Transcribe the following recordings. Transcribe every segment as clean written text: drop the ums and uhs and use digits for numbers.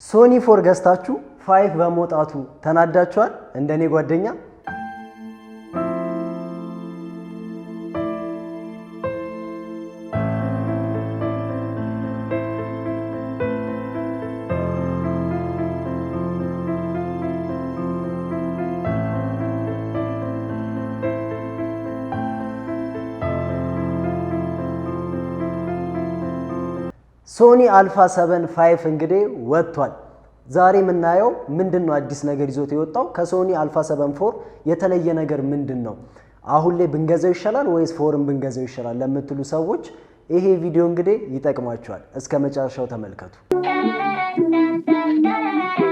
ሶኒ ፎር ገዝታችሁ 5 በመውጣቱ ተናዳችኋል? እንደኔ ጓደኛ ሶኒ አልፋ 7 5 እንግዲህ ወጥቷል። ዛሬ የምናየው ምንድነው አዲስ ነገር ይዞት የወጣው ከሶኒ አልፋ 7 4 የተለየ ነገር ምንድነው? አሁን ላይ ብንገዛው ይሻላል ወይስ ፎርን ብንገዛው ይሻላል ለምትሉ ሰዎች ይሄ ቪዲዮ እንግዲህ ይጠቅማችኋል። እስከ መጨረሻው ተመልከቱ።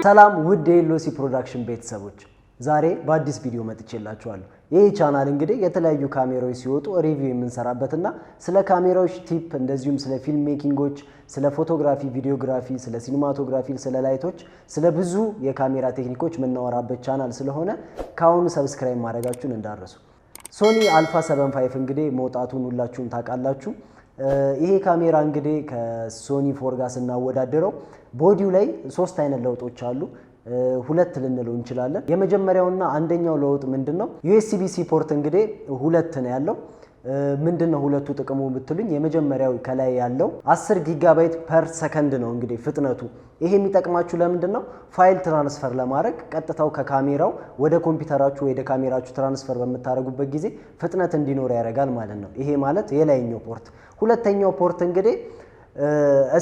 ሰላም ውድ የኤልኦሲ ፕሮዳክሽን ቤተሰቦች፣ ዛሬ በአዲስ ቪዲዮ መጥቼላችኋለሁ። ይሄ ቻናል እንግዲህ የተለያዩ ካሜራዎች ሲወጡ ሪቪው የምንሰራበትና ስለ ካሜራዎች ቲፕ እንደዚሁም ስለ ፊልም ሜኪንጎች፣ ስለ ፎቶግራፊ፣ ቪዲዮግራፊ፣ ስለ ሲኒማቶግራፊ፣ ስለ ላይቶች፣ ስለ ብዙ የካሜራ ቴክኒኮች የምናወራበት ቻናል ስለሆነ ካሁኑ ሰብስክራይብ ማድረጋችሁን እንዳትረሱ። ሶኒ አልፋ 7 5 እንግዲህ መውጣቱን ሁላችሁም ታውቃላችሁ። ይሄ ካሜራ እንግዲህ ከሶኒ ፎር ጋር ስናወዳደረው ቦዲው ላይ 3 አይነት ለውጦች አሉ። ሁለት ልንለው እንችላለን። የመጀመሪያውና አንደኛው ለውጥ ምንድነው? ዩኤስቢ-ሲ ፖርት እንግዲህ ሁለት ነው ያለው። ምንድነው ሁለቱ ጥቅሙ ብትሉኝ፣ የመጀመሪያው ከላይ ያለው 10 ጊጋባይት ፐር ሰከንድ ነው እንግዲህ ፍጥነቱ። ይሄ የሚጠቅማችሁ ለምንድነው? ፋይል ትራንስፈር ለማድረግ ቀጥታው ከካሜራው ወደ ኮምፒውተራችሁ ወደ ካሜራችሁ ትራንስፈር በምታደርጉበት ጊዜ ፍጥነት እንዲኖር ያደርጋል ማለት ነው። ይሄ ማለት የላይኛው ፖርት። ሁለተኛው ፖርት እንግዲህ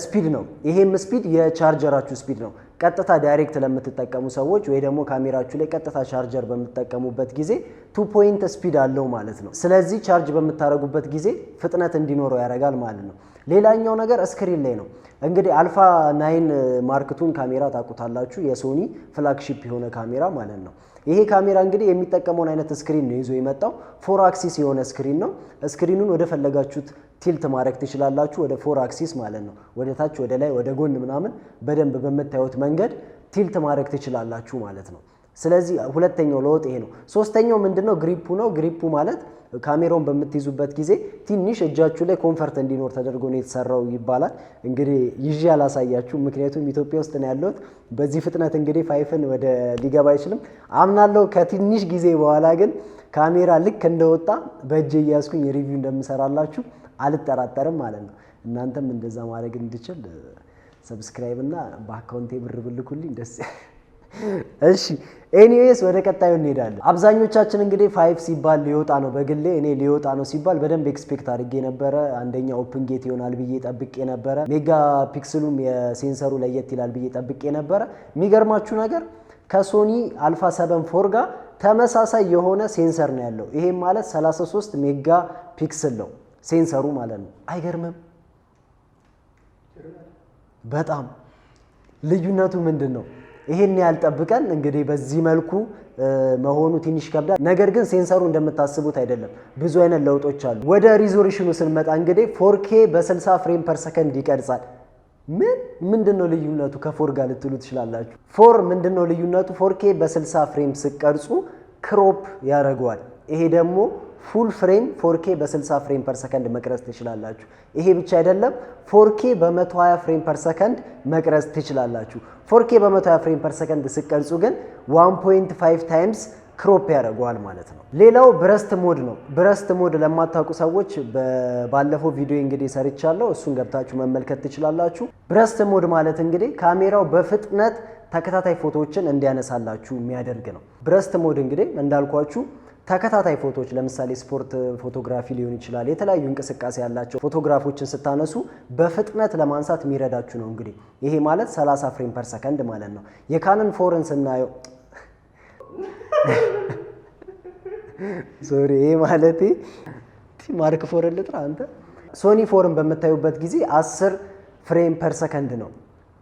ስፒድ ነው። ይሄም ስፒድ የቻርጀራችሁ ስፒድ ነው። ቀጥታ ዳይሬክት ለምትጠቀሙ ሰዎች ወይ ደግሞ ካሜራችሁ ላይ ቀጥታ ቻርጀር በምትጠቀሙበት ጊዜ 2 ፖይንት ስፒድ አለው ማለት ነው። ስለዚህ ቻርጅ በምታደርጉበት ጊዜ ፍጥነት እንዲኖረው ያደርጋል ማለት ነው። ሌላኛው ነገር ስክሪን ላይ ነው። እንግዲህ አልፋ 9 ማርክ2 ካሜራ ታውቁታላችሁ፣ የሶኒ ፍላግሺፕ የሆነ ካሜራ ማለት ነው። ይሄ ካሜራ እንግዲህ የሚጠቀመውን አይነት ስክሪን ነው ይዞ የመጣው። 4 አክሲስ የሆነ ስክሪን ነው። ስክሪኑን ወደ ፈለጋችሁት ቲልት ማድረግ ትችላላችሁ፣ ወደ 4 አክሲስ ማለት ነው። ወደ ታች፣ ወደ ላይ፣ ወደ ጎን ምናምን በደንብ በምታዩት መንገድ ቲልት ማድረግ ትችላላችሁ ማለት ነው። ስለዚህ ሁለተኛው ለውጥ ይሄ ነው። ሶስተኛው ምንድነው? ግሪፑ ነው። ግሪፑ ማለት ካሜራውን በምትይዙበት ጊዜ ትንሽ እጃችሁ ላይ ኮንፈርት እንዲኖር ተደርጎ ነው የተሰራው ይባላል። እንግዲህ ይዤ አላሳያችሁ፣ ምክንያቱም ኢትዮጵያ ውስጥ ነው ያለሁት። በዚህ ፍጥነት እንግዲህ 5ን ወደ ሊገባ አይችልም አምናለሁ። ከትንሽ ጊዜ በኋላ ግን ካሜራ ልክ እንደወጣ በእጄ እያስኩኝ ሪቪው እንደምሰራላችሁ አልጠራጠርም ማለት ነው። እናንተም እንደዛ ማድረግ እንድችል ሰብስክራይብ እና በአካውንቴ ብር ብልኩልኝ ደስ እሺ። ኤኒዌይስ ወደ ቀጣዩ እንሄዳለን። አብዛኞቻችን እንግዲህ 5 ሲባል ሊወጣ ነው። በግሌ እኔ ሊወጣ ነው ሲባል በደንብ ኤክስፔክት አድርጌ ነበረ። አንደኛ ኦፕን ጌት ይሆናል ብዬ ጠብቄ ነበረ። ሜጋ ፒክስሉም የሴንሰሩ ለየት ይላል ብዬ ጠብቄ ነበረ። የሚገርማችሁ ነገር ከሶኒ አልፋ 7 4 ጋር ተመሳሳይ የሆነ ሴንሰር ነው ያለው። ይሄም ማለት 33 ሜጋ ፒክስል ነው ሴንሰሩ ማለት ነው። አይገርምም? በጣም ልዩነቱ ምንድን ነው? ይሄን ያልጠብቀን እንግዲህ በዚህ መልኩ መሆኑ ትንሽ ከብዳል። ነገር ግን ሴንሰሩ እንደምታስቡት አይደለም። ብዙ አይነት ለውጦች አሉ። ወደ ሪዞሉሽኑ ስንመጣ እንግዲህ 4K በ60 ፍሬም ፐር ሰከንድ ይቀርጻል። ምንድነው ልዩነቱ ከፎር ጋር ልትሉ ትችላላችሁ። ፎር ምንድነው ልዩነቱ? 4K በ60 ፍሬም ስቀርጹ ክሮፕ ያደርገዋል። ይሄ ደግሞ ፉል ፍሬም 4K በ60 ፍሬም ፐር ሰከንድ መቅረጽ ትችላላችሁ። ይሄ ብቻ አይደለም፣ 4K በ120 ፍሬም ፐር ሰከንድ መቅረጽ ትችላላችሁ። 4K በ120 ፍሬም ፐር ሰከንድ ስቀርጹ ግን 1.5 ታይምስ ክሮፕ ያደርገዋል ማለት ነው። ሌላው ብረስት ሞድ ነው። ብረስት ሞድ ለማታውቁ ሰዎች ባለፈው ቪዲዮ እንግዲህ ሰርቻለሁ፣ እሱን ገብታችሁ መመልከት ትችላላችሁ። ብረስት ሞድ ማለት እንግዲህ ካሜራው በፍጥነት ተከታታይ ፎቶዎችን እንዲያነሳላችሁ የሚያደርግ ነው። ብረስት ሞድ እንግዲህ እንዳልኳችሁ ተከታታይ ፎቶዎች ለምሳሌ ስፖርት ፎቶግራፊ ሊሆን ይችላል። የተለያዩ እንቅስቃሴ ያላቸው ፎቶግራፎችን ስታነሱ በፍጥነት ለማንሳት የሚረዳችሁ ነው። እንግዲህ ይሄ ማለት 30 ፍሬም ፐር ሰከንድ ማለት ነው። የካነን ፎርን ስናየው ሶሪ፣ ይሄ ማለት ማርክ ፎርን ልጥራ አንተ። ሶኒ ፎርን በምታዩበት ጊዜ 10 ፍሬም ፐር ሰከንድ ነው።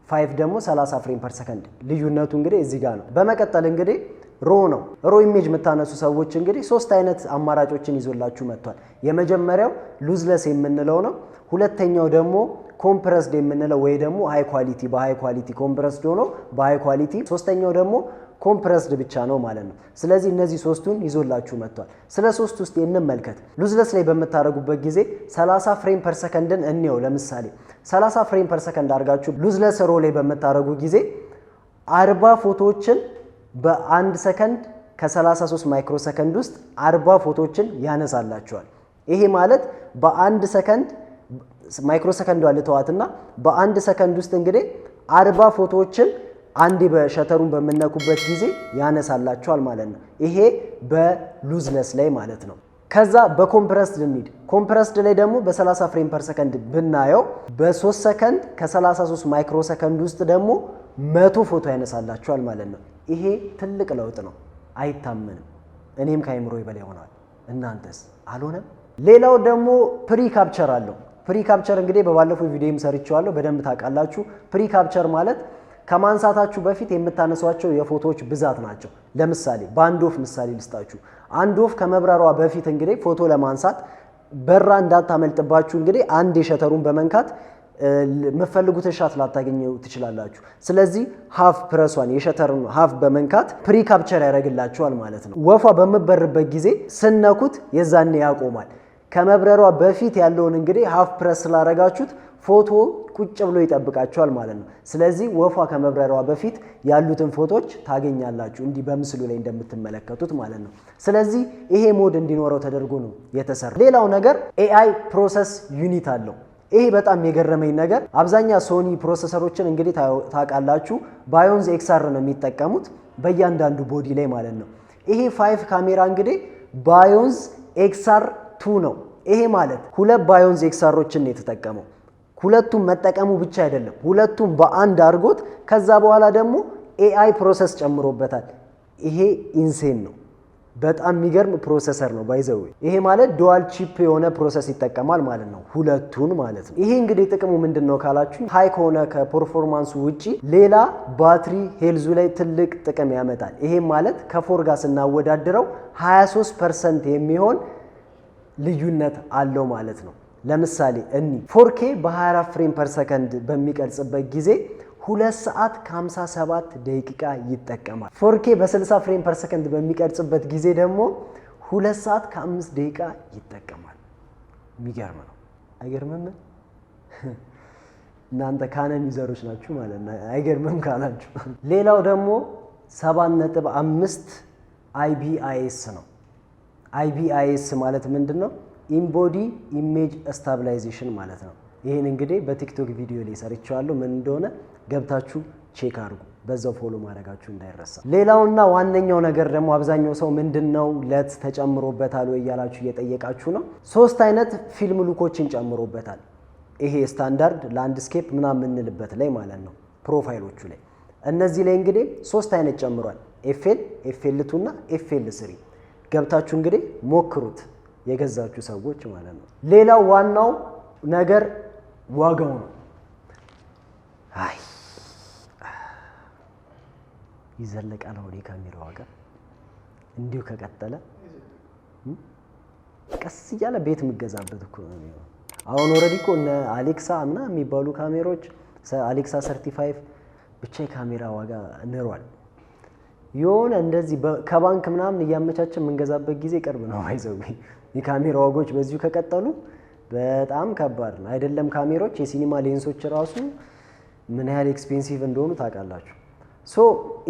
5 ደግሞ 30 ፍሬም ፐር ሰከንድ። ልዩነቱ እንግዲህ እዚህ ጋር ነው። በመቀጠል እንግዲህ ሮ ነው። ሮ ኢሜጅ የምታነሱ ሰዎች እንግዲህ 3 አይነት አማራጮችን ይዞላችሁ መጥቷል። የመጀመሪያው ሉዝለስ የምንለው ነው። ሁለተኛው ደግሞ ኮምፕረስድ የምንለው ወይ ደግሞ ሃይ ኳሊቲ፣ በሃይ ኳሊቲ ኮምፕረስድ ሆኖ በሃይ ኳሊቲ። ሶስተኛው ደግሞ ኮምፕረስድ ብቻ ነው ማለት ነው። ስለዚህ እነዚህ ሶስቱን ይዞላችሁ መጥቷል። ስለ ሶስት ውስጥ እንመልከት። ሉዝለስ ላይ በመታረጉበት ጊዜ 30 ፍሬም ፐር ሰከንድን እንየው። ለምሳሌ 30 ፍሬም ፐር ሰከንድ አድርጋችሁ ሉዝለስ ሮ ላይ በመታረጉ ጊዜ 40 ፎቶዎችን በ1 ሰከንድ ከ33 ማይክሮ ሰከንድ ውስጥ 40 ፎቶዎችን ያነሳላችኋል። ይሄ ማለት በ1 ሰከንድ ማይክሮ ሰከንድ ልተዋትና በ1 ሰከንድ ውስጥ እንግዲህ 40 ፎቶዎችን አንዴ በሸተሩን በመነኩበት ጊዜ ያነሳላችኋል ማለት ነው። ይሄ በሉዝለስ ላይ ማለት ነው። ከዛ በኮምፕረስድ እንሂድ። ኮምፕረስድ ላይ ደግሞ በ30 ፍሬም ፐር ሰከንድ ብናየው በ3 ሰከንድ ከ33 ማይክሮ ሰከንድ ውስጥ ደግሞ 100 ፎቶ ያነሳላችኋል ማለት ነው። ይሄ ትልቅ ለውጥ ነው፣ አይታመንም። እኔም ከአይምሮ በላይ ሆኗል። እናንተስ አልሆነም? ሌላው ደግሞ ፕሪ ካፕቸር አለው። ፕሪ ካፕቸር እንግዲህ በባለፈው ቪዲዮም ሰርቼዋለሁ፣ በደንብ ታውቃላችሁ። ፕሪ ካፕቸር ማለት ከማንሳታችሁ በፊት የምታነሷቸው የፎቶዎች ብዛት ናቸው። ለምሳሌ በአንድ ወፍ ምሳሌ ልስጣችሁ። አንድ ወፍ ከመብረሯ በፊት እንግዲህ ፎቶ ለማንሳት በራ እንዳታመልጥባችሁ እንግዲህ አንድ የሸተሩን በመንካት የምትፈልጉትን ሻት ላታገኙ ትችላላችሁ። ስለዚህ ሃፍ ፕረሷን የሸተሩን ሃፍ በመንካት ፕሪ ካፕቸር ያደርግላችኋል ማለት ነው። ወፏ በምትበርበት ጊዜ ስነኩት የዛኔ ያቆማል። ከመብረሯ በፊት ያለውን እንግዲህ ሃፍ ፕረስ ስላደረጋችሁት ፎቶ ቁጭ ብሎ ይጠብቃችኋል ማለት ነው። ስለዚህ ወፏ ከመብረሯ በፊት ያሉትን ፎቶዎች ታገኛላችሁ እንዲህ በምስሉ ላይ እንደምትመለከቱት ማለት ነው። ስለዚህ ይሄ ሞድ እንዲኖረው ተደርጎ ነው የተሰራ። ሌላው ነገር ኤአይ ፕሮሰስ ዩኒት አለው። ይሄ በጣም የገረመኝ ነገር አብዛኛ ሶኒ ፕሮሰሰሮችን እንግዲህ ታውቃላችሁ ባዮንዝ ኤክስአር ነው የሚጠቀሙት በእያንዳንዱ ቦዲ ላይ ማለት ነው። ይሄ 5 ካሜራ እንግዲህ ባዮንዝ ኤክስአር 2 ነው። ይሄ ማለት ሁለት ባዮንዝ ኤክስአሮችን ነው የተጠቀመው። ሁለቱም መጠቀሙ ብቻ አይደለም፣ ሁለቱም በአንድ አድርጎት ከዛ በኋላ ደግሞ ኤአይ ፕሮሰስ ጨምሮበታል። ይሄ ኢንሴን ነው። በጣም የሚገርም ፕሮሰሰር ነው ባይዘው። ይሄ ማለት ዱዋል ቺፕ የሆነ ፕሮሰስ ይጠቀማል ማለት ነው፣ ሁለቱን ማለት ነው። ይሄ እንግዲህ ጥቅሙ ምንድነው ካላችሁ ሃይ ከሆነ ከፐርፎርማንሱ ውጪ ሌላ ባትሪ ሄልዙ ላይ ትልቅ ጥቅም ያመጣል። ይሄ ማለት ከፎር ጋር ስናወዳድረው 23% የሚሆን ልዩነት አለው ማለት ነው። ለምሳሌ 4K በ24 ፍሬም ፐር ሰከንድ በሚቀርጽበት ጊዜ 2 ሰዓት ከ57 ደቂቃ ይጠቀማል። 4K በ60 ፍሬም ፐር ሰከንድ በሚቀርጽበት ጊዜ ደግሞ 2 ሰዓት ከ5 ደቂቃ ይጠቀማል። የሚገርም ነው። አይገርምም? እናንተ ካነን ዩዘሮች ናችሁ ማለት ነው። አይገርምም ካላችሁ። ሌላው ደግሞ 7.5 IBIS ነው። IBIS ማለት ምንድነው? ኢምቦዲ ኢሜጅ ስታቢላይዜሽን ማለት ነው። ይሄን እንግዲህ በቲክቶክ ቪዲዮ ላይ ሰርቻለሁ። ምን እንደሆነ ገብታችሁ ቼክ አድርጉ። በዛው ፎሎ ማድረጋችሁ እንዳይረሳ። ሌላውና ዋነኛው ነገር ደግሞ አብዛኛው ሰው ምንድነው ለት ተጨምሮበታል ወይ ያላችሁ እየጠየቃችሁ ነው። 3 አይነት ፊልም ሉኮችን ጨምሮበታል። ይሄ ስታንዳርድ ላንድስኬፕ ምናምን የምንልበት ላይ ማለት ነው፣ ፕሮፋይሎቹ ላይ። እነዚህ ላይ እንግዲህ 3 አይነት ጨምሯል። ኤፍኤል2 እና ኤፍኤል3 ገብታችሁ እንግዲህ ሞክሩት የገዛችሁ ሰዎች ማለት ነው። ሌላው ዋናው ነገር ዋጋው ነው። አይ ይዘለቃል ወደ ካሜራ ዋጋ እንዲሁ ከቀጠለ ቀስ እያለ ቤት የምገዛበት እኮ ነው። አሁን ኦልሬዲ እኮ እነ አሌክሳ እና የሚባሉ ካሜራዎች አሌክሳ 35 ብቻ የካሜራ ዋጋ ንሯል። የሆነ እንደዚህ ከባንክ ምናምን እያመቻቸ የምንገዛበት ጊዜ ቅርብ ነው። አይዘው የካሜራ ዋጋዎች በዚሁ ከቀጠሉ በጣም ከባድ ነው። አይደለም ካሜራዎች፣ የሲኒማ ሌንሶች ራሱ ምን ያህል ኤክስፔንሲቭ እንደሆኑ ታውቃላችሁ። ሶ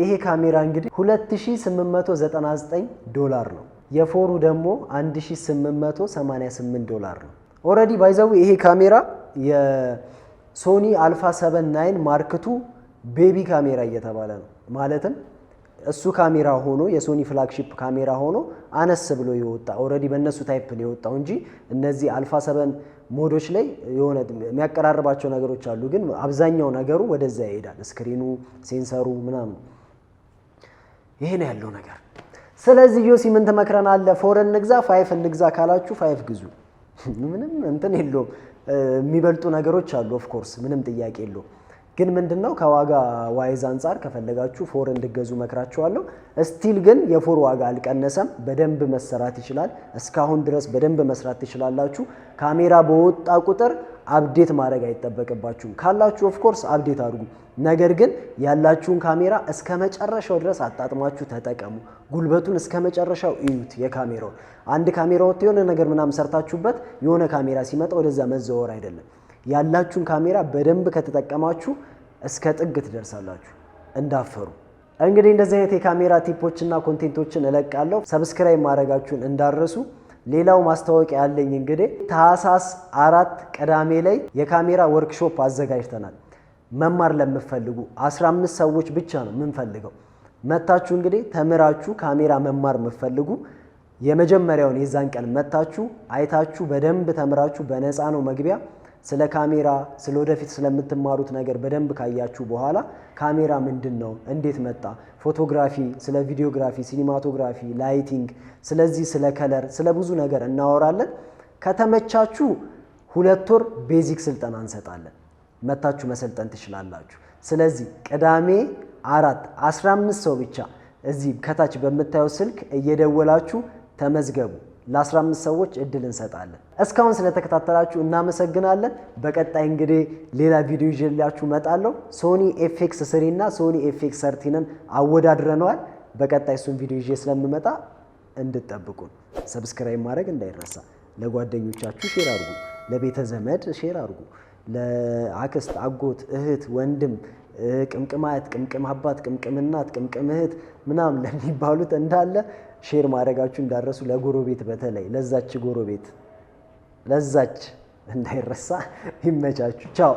ይሄ ካሜራ እንግዲህ $2899 ነው። የፎሩ ደግሞ $1888 ነው። ኦልሬዲ ባይዘው ይሄ ካሜራ የሶኒ አልፋ 7 ማርክ 2 ቤቢ ካሜራ እየተባለ ነው። ማለትም እሱ ካሜራ ሆኖ የሶኒ ፍላግሺፕ ካሜራ ሆኖ አነስ ብሎ ይወጣ ኦልሬዲ በእነሱ ታይፕ ነው የወጣው እንጂ እነዚህ አልፋ 7 ሞዶች ላይ የሆነ የሚያቀራርባቸው ነገሮች አሉ፣ ግን አብዛኛው ነገሩ ወደዛ ይሄዳል። ስክሪኑ፣ ሴንሰሩ ምናምን ይሄ ነው ያለው ነገር። ስለዚህ ዮሲ ምን ትመክረናለህ? ፎር እንግዛ 5 እንግዛ ካላችሁ 5 ግዙ። ምንም እንትን የለውም። የሚበልጡ ነገሮች አሉ ኦፍ ኮርስ ምንም ጥያቄ የለውም። ግን ምንድነው ከዋጋ ዋይዝ አንፃር ከፈለጋችሁ ፎር እንድገዙ መክራችኋለሁ። ስቲል ግን የፎር ዋጋ አልቀነሰም፣ በደንብ መሰራት ይችላል። እስካሁን ድረስ በደንብ መስራት ትችላላችሁ። ካሜራ በወጣ ቁጥር አፕዴት ማድረግ አይጠበቅባችሁም። ካላችሁ ኦፍ ኮርስ አፕዴት አድርጉ። ነገር ግን ያላችሁን ካሜራ እስከ መጨረሻው ድረስ አጣጥማችሁ ተጠቀሙ። ጉልበቱን እስከ መጨረሻው እዩት። የካሜራው አንድ ካሜራ ወጥቶ የሆነ ነገር ምናምን ሰርታችሁበት የሆነ ካሜራ ሲመጣ ወደዛ መዘወር አይደለም። ያላችሁን ካሜራ በደንብ ከተጠቀማችሁ እስከ ጥግ ትደርሳላችሁ። እንዳፈሩ። እንግዲህ እንደዚህ አይነት የካሜራ ቲፖችና ኮንቴንቶችን እለቃለሁ። ሰብስክራይብ ማድረጋችሁን እንዳረሱ። ሌላው ማስታወቂያ ያለኝ እንግዲህ ታህሳስ 4 ቅዳሜ ላይ የካሜራ ወርክሾፕ አዘጋጅተናል። መማር ለምትፈልጉ 15 ሰዎች ብቻ ነው የምንፈልገው። መታችሁ እንግዲህ ተምራችሁ ካሜራ መማር የምትፈልጉ የመጀመሪያውን የዛን ቀን መታችሁ አይታችሁ በደንብ ተምራችሁ በነፃ ነው መግቢያ። ስለ ካሜራ ስለ ወደፊት ስለምትማሩት ነገር በደንብ ካያችሁ በኋላ ካሜራ ምንድነው፣ እንዴት መጣ፣ ፎቶግራፊ፣ ስለ ቪዲዮግራፊ፣ ሲኒማቶግራፊ፣ ላይቲንግ፣ ስለዚህ ስለ ከለር፣ ስለ ብዙ ነገር እናወራለን። ከተመቻችሁ 2 ወር ቤዚክ ስልጠና እንሰጣለን። መታችሁ መሰልጠን ትችላላችሁ። ስለዚህ ቅዳሜ 4 15 ሰው ብቻ እዚህ ከታች በምታየው ስልክ እየደወላችሁ ተመዝገቡ። ለ15 ሰዎች እድል እንሰጣለን። እስካሁን ስለተከታተላችሁ እናመሰግናለን። በቀጣይ እንግዲህ ሌላ ቪዲዮ ይዤላችሁ እመጣለሁ። ሶኒ FX3 እና ሶኒ FX13ን አወዳድረነዋል። በቀጣይ እሱን ቪዲዮ ይዤ ስለምመጣ እንድትጠብቁን። ሰብስክራይብ ማድረግ እንዳይረሳ። ለጓደኞቻችሁ ሼር አድርጉ፣ ለቤተ ዘመድ ሼር አድርጉ፣ ለአክስት፣ አጎት፣ እህት፣ ወንድም፣ ቅምቅማት፣ ቅምቅም አባት፣ ቅምቅም እናት፣ ቅምቅም እህት ምናምን ለሚባሉት እንዳለ ሼር ማድረጋችሁ እንዳረሱ። ለጎረቤት በተለይ ለዛች ጎረቤት ለዛች እንዳይረሳ። ይመቻችሁ። ቻው